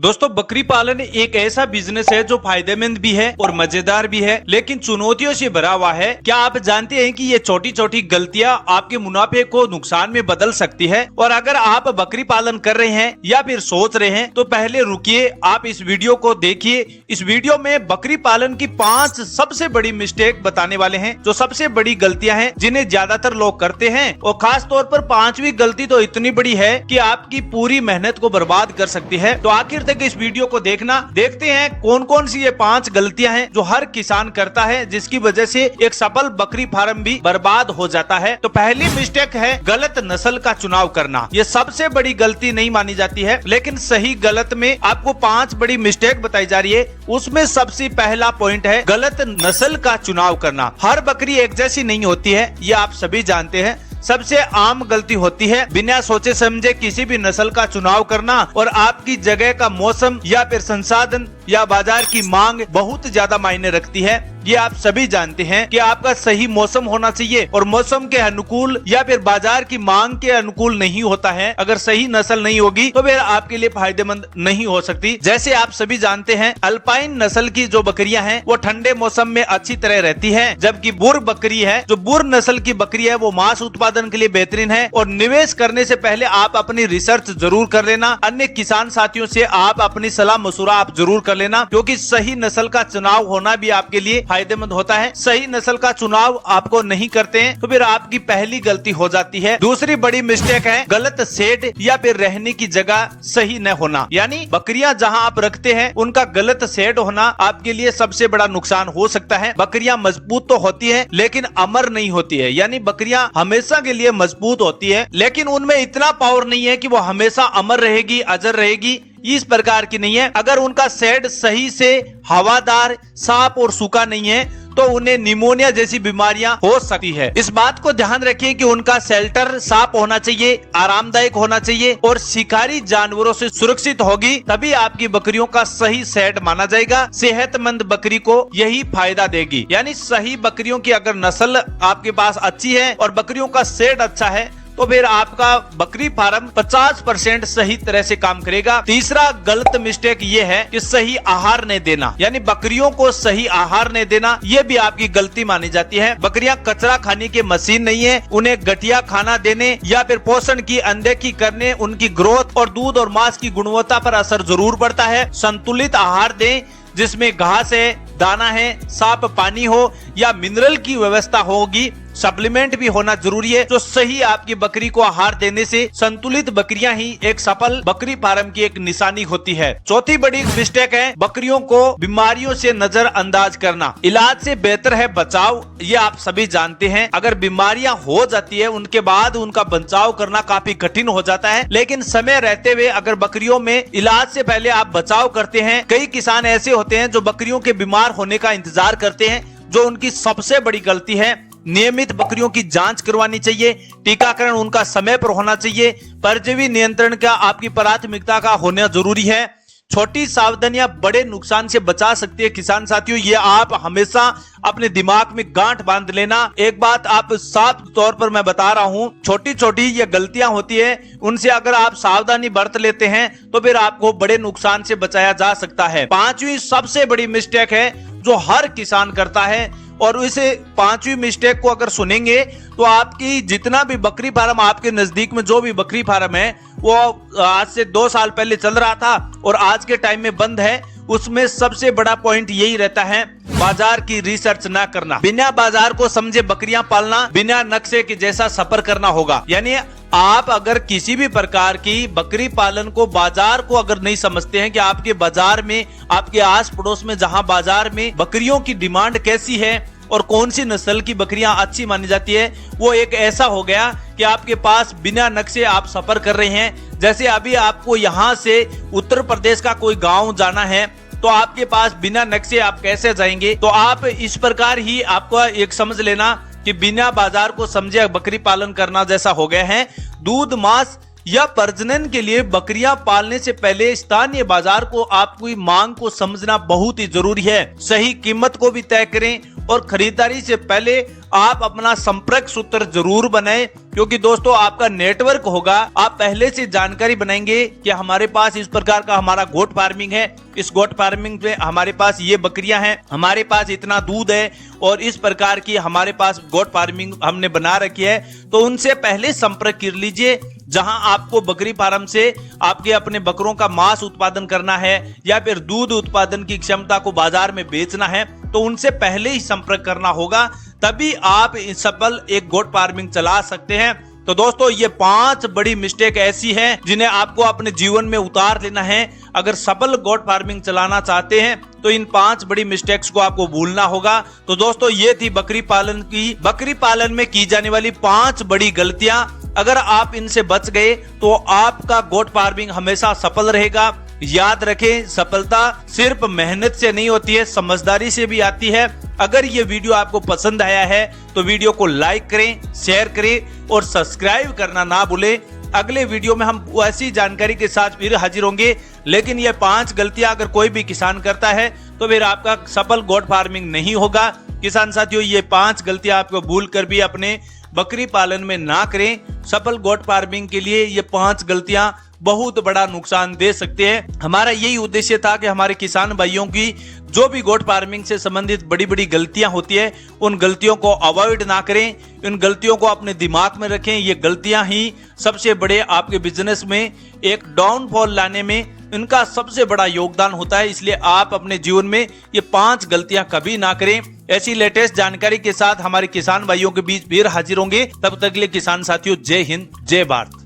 दोस्तों, बकरी पालन एक ऐसा बिजनेस है जो फायदेमंद भी है और मजेदार भी है, लेकिन चुनौतियों से भरा हुआ है। क्या आप जानते हैं कि ये छोटी छोटी गलतियां आपके मुनाफे को नुकसान में बदल सकती है? और अगर आप बकरी पालन कर रहे हैं या फिर सोच रहे हैं तो पहले रुकिए, आप इस वीडियो को देखिए। इस वीडियो में बकरी पालन की 5 सबसे बड़ी मिस्टेक बताने वाले हैं, जो सबसे बड़ी गलतियां हैं जिन्हें ज्यादातर लोग करते हैं। और खास तौर पर 5वीं गलती तो इतनी बड़ी है कि आपकी पूरी मेहनत को बर्बाद कर सकती है। तो आखिर तक इस वीडियो को देखना। देखते हैं कौन कौन सी ये 5 गलतियां हैं जो हर किसान करता है, जिसकी वजह से एक सफल बकरी फार्म भी बर्बाद हो जाता है। तो पहली मिस्टेक है गलत नस्ल का चुनाव करना। ये सबसे बड़ी गलती नहीं मानी जाती है, लेकिन सही गलत में आपको 5 बड़ी मिस्टेक बताई जा रही है। उसमें सबसे पहला पॉइंट है गलत नस्ल का चुनाव करना। हर बकरी एक जैसी नहीं होती है, ये आप सभी जानते हैं। सबसे आम गलती होती है बिना सोचे समझे किसी भी नस्ल का चुनाव करना, और आपकी जगह का मौसम या फिर संसाधन या बाजार की मांग बहुत ज्यादा मायने रखती है। ये आप सभी जानते हैं कि आपका सही मौसम होना चाहिए, और मौसम के अनुकूल या फिर बाजार की मांग के अनुकूल नहीं होता है। अगर सही नस्ल नहीं होगी तो फिर आपके लिए फायदेमंद नहीं हो सकती। जैसे आप सभी जानते हैं, अल्पाइन नस्ल की जो बकरियां हैं वो ठंडे मौसम में अच्छी तरह रहती हैं, जबकि बुर बकरी है, जो बुर नस्ल की बकरी है, वो मांस उत्पादन के लिए बेहतरीन है। और निवेश करने से पहले आप अपनी रिसर्च जरूर कर लेना। अन्य किसान साथियों से आप अपनी सलाह मशुरा आप जरूर कर लेना, क्योंकि सही नस्ल का चुनाव होना भी आपके लिए फायदेमंद होता है। सही नस्ल का चुनाव आपको नहीं करते हैं तो फिर आपकी पहली गलती हो जाती है। दूसरी बड़ी मिस्टेक है गलत शेड या फिर रहने की जगह सही न होना। यानी बकरियां जहां आप रखते हैं उनका गलत शेड होना आपके लिए सबसे बड़ा नुकसान हो सकता है। बकरियां मजबूत तो होती है लेकिन अमर नहीं होती है। यानी बकरियां हमेशा के लिए मजबूत होती है, लेकिन उनमें इतना पावर नहीं है कि वो हमेशा अमर रहेगी, अजर रहेगी। इस प्रकार की नहीं है। अगर उनका शेड सही से हवादार, साफ और सूखा नहीं है तो उन्हें निमोनिया जैसी बीमारियां हो सकती है। इस बात को ध्यान रखें कि उनका शेल्टर साफ होना चाहिए, आरामदायक होना चाहिए और शिकारी जानवरों से सुरक्षित होगी, तभी आपकी बकरियों का सही शेड माना जाएगा। सेहतमंद बकरी को यही फायदा देगी। यानी सही बकरियों की अगर नस्ल आपके पास अच्छी है और बकरियों का शेड अच्छा है तो फिर आपका बकरी फार्म 50% सही तरह से काम करेगा। तीसरा गलत मिस्टेक ये है कि सही आहार नहीं देना। यानी बकरियों को सही आहार नहीं देना, ये भी आपकी गलती मानी जाती है। बकरियां कचरा खाने की मशीन नहीं है। उन्हें घटिया खाना देने या फिर पोषण की अनदेखी करने उनकी ग्रोथ और दूध और मांस की गुणवत्ता पर असर जरूर पड़ता है। संतुलित आहार दें, जिसमें घास है, दाना है, साफ पानी हो या मिनरल की व्यवस्था होगी। सप्लीमेंट भी होना जरूरी है। जो सही आपकी बकरी को आहार देने से संतुलित बकरियां ही एक सफल बकरी फार्म की एक निशानी होती है। चौथी बड़ी मिस्टेक है बकरियों को बीमारियों से नजरअंदाज करना। इलाज से बेहतर है बचाव, ये आप सभी जानते हैं। अगर बीमारियां हो जाती है उनके बाद उनका बचाव करना काफी कठिन हो जाता है, लेकिन समय रहते हुए अगर बकरियों में इलाज से पहले आप बचाव करते हैं। कई किसान ऐसे होते हैं जो बकरियों के बीमार होने का इंतजार करते हैं, जो उनकी सबसे बड़ी गलती है। नियमित बकरियों की जांच करवानी चाहिए, टीकाकरण उनका समय पर होना चाहिए, परजीवी नियंत्रण का आपकी प्राथमिकता का होना जरूरी है। छोटी सावधानियां बड़े नुकसान से बचा सकती है किसान साथियों, ये आप हमेशा अपने दिमाग में गांठ बांध लेना। एक बात आप साफ तौर पर मैं बता रहा हूं, छोटी छोटी ये गलतियां होती है, उनसे अगर आप सावधानी बरत लेते हैं तो फिर आपको बड़े नुकसान से बचाया जा सकता है। 5वीं सबसे बड़ी मिस्टेक है जो हर किसान करता है, और इसे 5वीं मिस्टेक को अगर सुनेंगे तो आपकी जितना भी बकरी फार्म आपके नजदीक में जो भी बकरी फार्म है वो आज से 2 साल पहले चल रहा था और आज के टाइम में बंद है, उसमें सबसे बड़ा पॉइंट यही रहता है बाजार की रिसर्च ना करना। बिना बाजार को समझे बकरियां पालना बिना नक्शे के जैसा सफर करना होगा। यानी आप अगर किसी भी प्रकार की बकरी पालन को, बाजार को अगर नहीं समझते हैं कि आपके बाजार में, आपके आस पड़ोस में जहां बाजार में बकरियों की डिमांड कैसी है और कौन सी नस्ल की बकरियां अच्छी मानी जाती है, वो एक ऐसा हो गया कि आपके पास बिना नक्शे आप सफर कर रहे हैं। जैसे अभी आपको यहाँ से उत्तर प्रदेश का कोई गांव जाना है तो आपके पास बिना नक्शे आप कैसे जाएंगे? तो आप इस प्रकार ही आपको एक समझ लेना कि बिना बाजार को समझे बकरी पालन करना जैसा हो गया है। दूध, मांस या प्रजनन के लिए बकरियां पालने से पहले स्थानीय बाजार को, आपकी मांग को समझना बहुत ही जरूरी है। सही कीमत को भी तय करें और खरीदारी से पहले आप अपना संपर्क सूत्र जरूर बनाएं, क्योंकि दोस्तों आपका नेटवर्क होगा। आप पहले से जानकारी बनाएंगे कि हमारे पास इस प्रकार का हमारा गोट फार्मिंग है, इस गोट फार्मिंग में हमारे पास ये बकरियां हैं, हमारे पास इतना दूध है और इस प्रकार की हमारे पास गोट फार्मिंग हमने बना रखी है। तो उनसे पहले संपर्क कर लीजिए। जहां आपको बकरी फार्म से आपके अपने बकरों का मांस उत्पादन करना है या फिर दूध उत्पादन की क्षमता को बाजार में बेचना है, तो उनसे पहले ही संपर्क करना होगा, तभी आप सफल एक गोट फार्मिंग चला सकते हैं। तो दोस्तों ये 5 बड़ी मिस्टेक ऐसी हैं जिन्हें आपको अपने जीवन में उतार लेना है। अगर सफल गोट फार्मिंग चलाना चाहते हैं तो इन 5 बड़ी मिस्टेक्स को आपको भूलना होगा। तो दोस्तों ये थी बकरी पालन में की जाने वाली 5 बड़ी गलतियां। अगर आप इनसे बच गए तो आपका गोट फार्मिंग हमेशा सफल रहेगा। याद रखें, सफलता सिर्फ मेहनत से नहीं होती है, समझदारी से भी आती है। अगर ये वीडियो आपको पसंद आया है तो वीडियो को लाइक करें, शेयर करें और सब्सक्राइब करना ना भूलें। अगले वीडियो में हम ऐसी जानकारी के साथ फिर हाजिर होंगे। लेकिन ये 5 गलतियां अगर कोई भी किसान करता है तो फिर आपका सफल गोट फार्मिंग नहीं होगा। किसान साथियों, ये 5 गलतियां आपको भूल कर भी अपने बकरी पालन में ना करें। सफल गोट फार्मिंग के लिए ये 5 गलतियां बहुत बड़ा नुकसान दे सकते हैं। हमारा यही उद्देश्य था कि हमारे किसान भाइयों की जो भी गोट फार्मिंग से संबंधित बड़ी बड़ी गलतियां होती है, उन गलतियों को अवॉइड ना करें, इन गलतियों को अपने दिमाग में रखें। ये गलतियां ही सबसे बड़े आपके बिजनेस में एक डाउनफॉल लाने में इनका सबसे बड़ा योगदान होता है। इसलिए आप अपने जीवन में ये 5 गलतियां कभी ना करें। ऐसी लेटेस्ट जानकारी के साथ हमारे किसान भाइयों के बीच फिर हाजिर होंगे। तब तक के लिए किसान साथियों, जय हिंद, जय भारत।